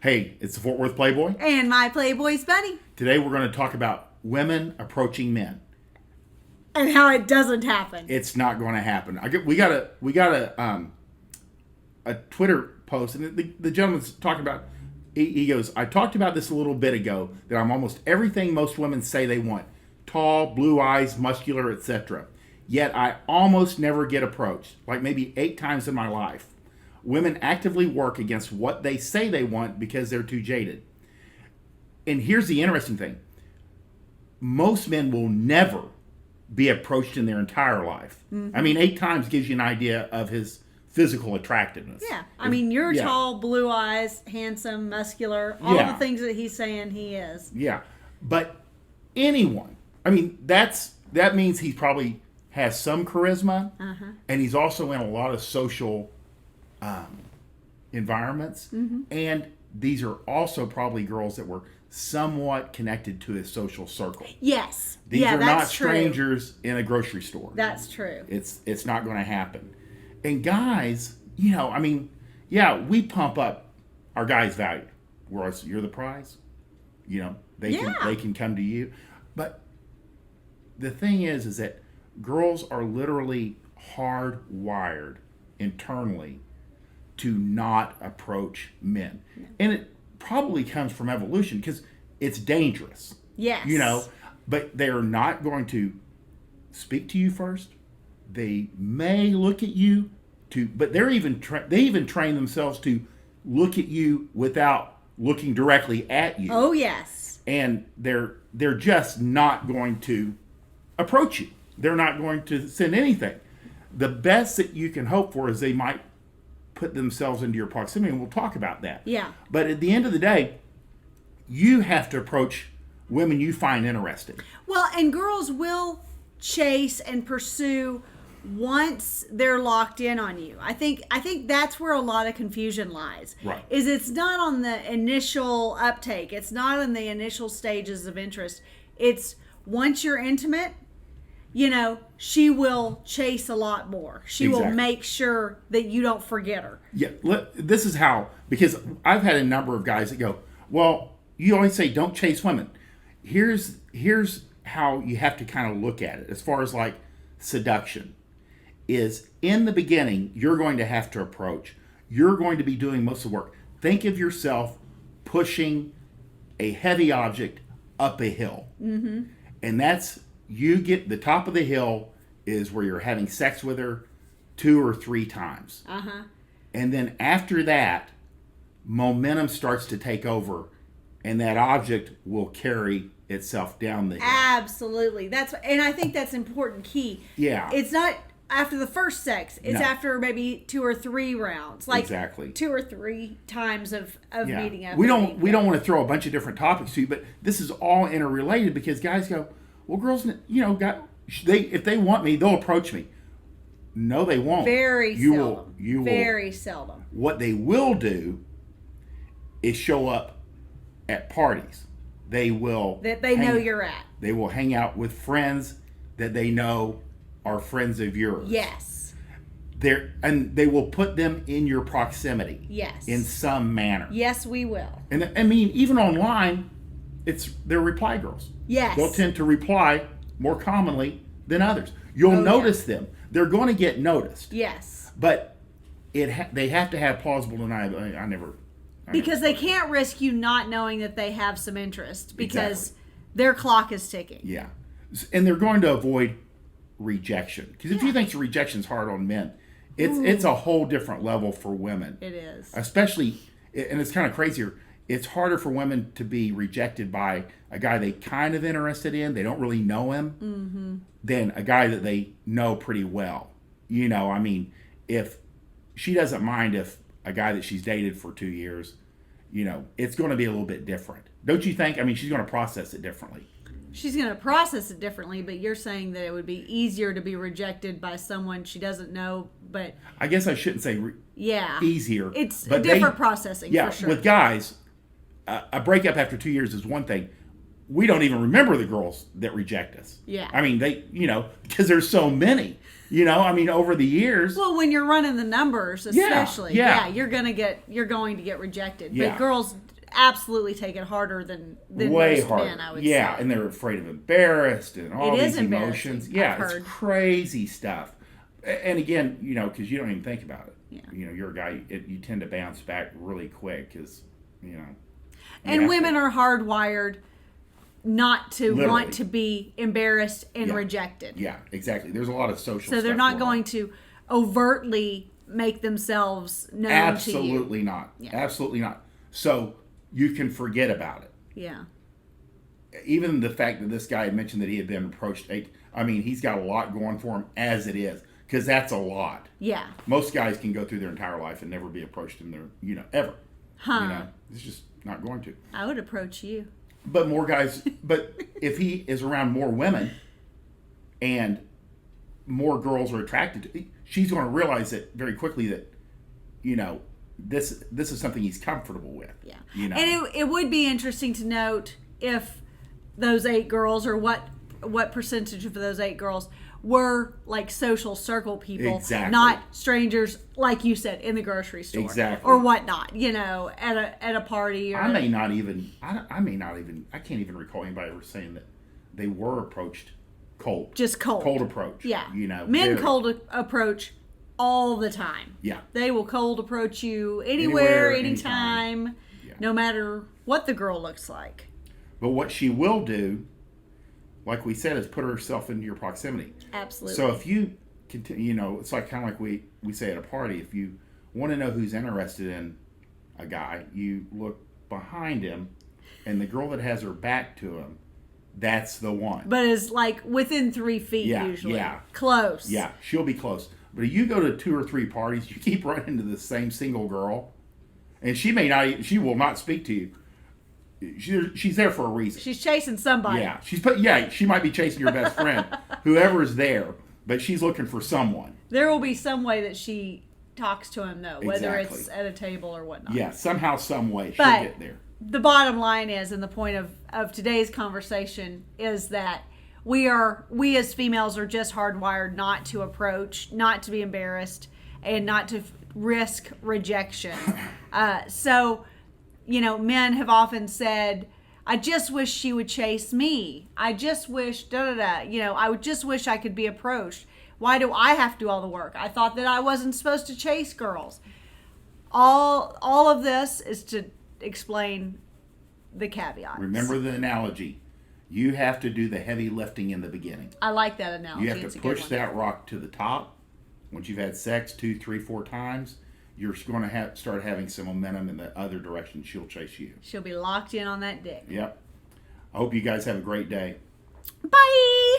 Hey, it's the Fort Worth Playboy. And my Playboys Bunny. Today we're going to talk about women approaching men. And how it doesn't happen. It's not going to happen. We got a Twitter post, and the gentleman's talking about. He goes, I talked about this a little bit ago, that I'm almost everything most women say they want. Tall, blue eyes, muscular, etc. Yet I almost never get approached, like maybe 8 times in my life. Women actively work against what they say they want because they're too jaded. And here's the interesting thing. Most men will never be approached in their entire life. Mm-hmm. I mean, 8 times gives you an idea of his physical attractiveness. Yeah. I mean, you're tall, blue eyes, handsome, muscular, all the things that he's saying he is. Yeah. But anyone, I mean, that means he probably has some charisma, and he's also in a lot of social environments. Mm-hmm. And these are also probably girls that were somewhat connected to his social circle. Yes. These are not strangers in a grocery store. That's true. It's not going to happen. And guys, I mean, we pump up our guys' value. Whereas you're the prize. They can come to you. But the thing is that girls are literally hardwired internally to not approach men. And it probably comes from evolution because it's dangerous. Yes. But they're not going to speak to you first. They may look at you but they even train themselves to look at you without looking directly at you. Oh yes. And they're just not going to approach you. They're not going to send anything. The best that you can hope for is they might put themselves into your proximity, and we'll talk about that. Yeah. But at the end of the day, you have to approach women you find interesting. Well, and girls will chase and pursue once they're locked in on you. I think that's where a lot of confusion lies. Right. Is it's not on the initial uptake. It's not on the initial stages of interest. It's once you're intimate, she will chase a lot more. She will make sure that you don't forget her. Yeah, this is how, because I've had a number of guys that go, well, you always say don't chase women. Here's how you have to kind of look at it as far as like seduction. Is in the beginning, you're going to have to approach. You're going to be doing most of the work. Think of yourself pushing a heavy object up a hill. Mm-hmm. And that's, you get the top of the hill is where you're having sex with her 2 or 3 times. Uh-huh. And then after that, momentum starts to take over, and that object will carry itself down the hill. Absolutely. And I think that's an important key. Yeah. It's not after the first sex. It's after maybe 2 or 3 rounds. Like 2 or 3 times of meeting up. We don't want to throw a bunch of different topics to you, but this is all interrelated because guys go, well, girls, if they want me, they'll approach me. No, they won't. Very seldom. Very seldom. What they will do is show up at parties. They will. That they know you're at. They will hang out with friends that they know are friends of yours. Yes. And they will put them in your proximity. Yes. In some manner. Yes, we will. And I mean, even online, they're reply girls. Yes. They'll tend to reply more commonly than others. You'll notice them. They're going to get noticed. Yes. But they have to have plausible deniability. Because they can't risk you not knowing that they have some interest because their clock is ticking. Yeah. And they're going to avoid rejection. Because if you think rejection's hard on men, it's a whole different level for women. It is. Especially, and it's kind of crazier, it's harder for women to be rejected by a guy they kind of interested in, they don't really know him, than a guy that they know pretty well. I mean, if she doesn't mind if a guy that she's dated for 2 years, it's going to be a little bit different. Don't you think? I mean, she's going to process it differently. She's going to process it differently, but you're saying that it would be easier to be rejected by someone she doesn't know, but... I guess I shouldn't say easier. It's a different processing, for sure. With guys, a breakup after 2 years is one thing. We don't even remember the girls that reject us. Yeah. I mean, they, because there's so many. You know, I mean, over the years. Well, when you're running the numbers, especially, yeah. you're going to get rejected. Yeah. But girls absolutely take it harder than way most harder. men, I would yeah, say. and they're afraid of embarrassed and all It is these emotions. embarrassing, Yeah, I've it's heard. crazy stuff. And again, you know, because you don't even think about it. Yeah. You know, you're a guy, you tend to bounce back really quick because, you know. And women are hardwired not to Literally. want to be embarrassed and Yeah. rejected. Yeah, exactly. There's a lot of social So they're stuff not going on. to overtly make themselves known Absolutely to you. not. Yeah. Absolutely not. So you can forget about it. Yeah. Even the fact that this guy had mentioned that he had been approached, I mean, he's got a lot going for him as it is, because that's a lot. Yeah. Most guys can go through their entire life and never be approached in their, you know, ever. Huh. You know, it's just not going to. I would approach you. But more guys, but if he is around more women and more girls are attracted to, she's going to realize that very quickly that, you know, this is something he's comfortable with. Yeah. You know, And it would be interesting to note if those 8 girls, or what percentage of those 8 girls were like social circle people, Exactly. not strangers, like you said, in the grocery store, Exactly. or whatnot. You know, at a party. Or I can't even recall anybody ever saying that they were approached cold. Just cold. Cold approach. Yeah. You know, men very- cold approach all the time. Yeah. They will cold approach you anywhere, anytime. anytime, Yeah. no matter what the girl looks like. But what she will do, like we said, is put herself into your proximity. Absolutely. So if you continue, you know, it's like kind of like we say at a party. If you want to know who's interested in a guy, you look behind him, and the girl that has her back to him, that's the one. But it's like within 3 feet Yeah, usually. yeah. Close. Yeah, she'll be close. But if you go to 2 or 3 parties, you keep running into the same single girl, and she will not speak to you. She's there for a reason. She's chasing somebody. Yeah, she might be chasing your best friend, whoever's there, but she's looking for someone. There will be some way that she talks to him, though, whether Exactly. it's at a table or whatnot. Yeah, somehow, some way she'll But get there. the bottom line is, and the point of today's conversation is that we as females are just hardwired not to approach, not to be embarrassed, and not to risk rejection. So, you know, men have often said, I just wish she would chase me. I just wish, you know, I would just wish I could be approached. Why do I have to do all the work? I thought that I wasn't supposed to chase girls. All of this is to explain the caveats. Remember the analogy. You have to do the heavy lifting in the beginning. I like that analogy. You have It's to a good push one. that rock to the top. Once you've had sex 2, 3, 4 times, you're going to start having some momentum in the other direction. She'll chase you. She'll be locked in on that dick. Yep. I hope you guys have a great day. Bye!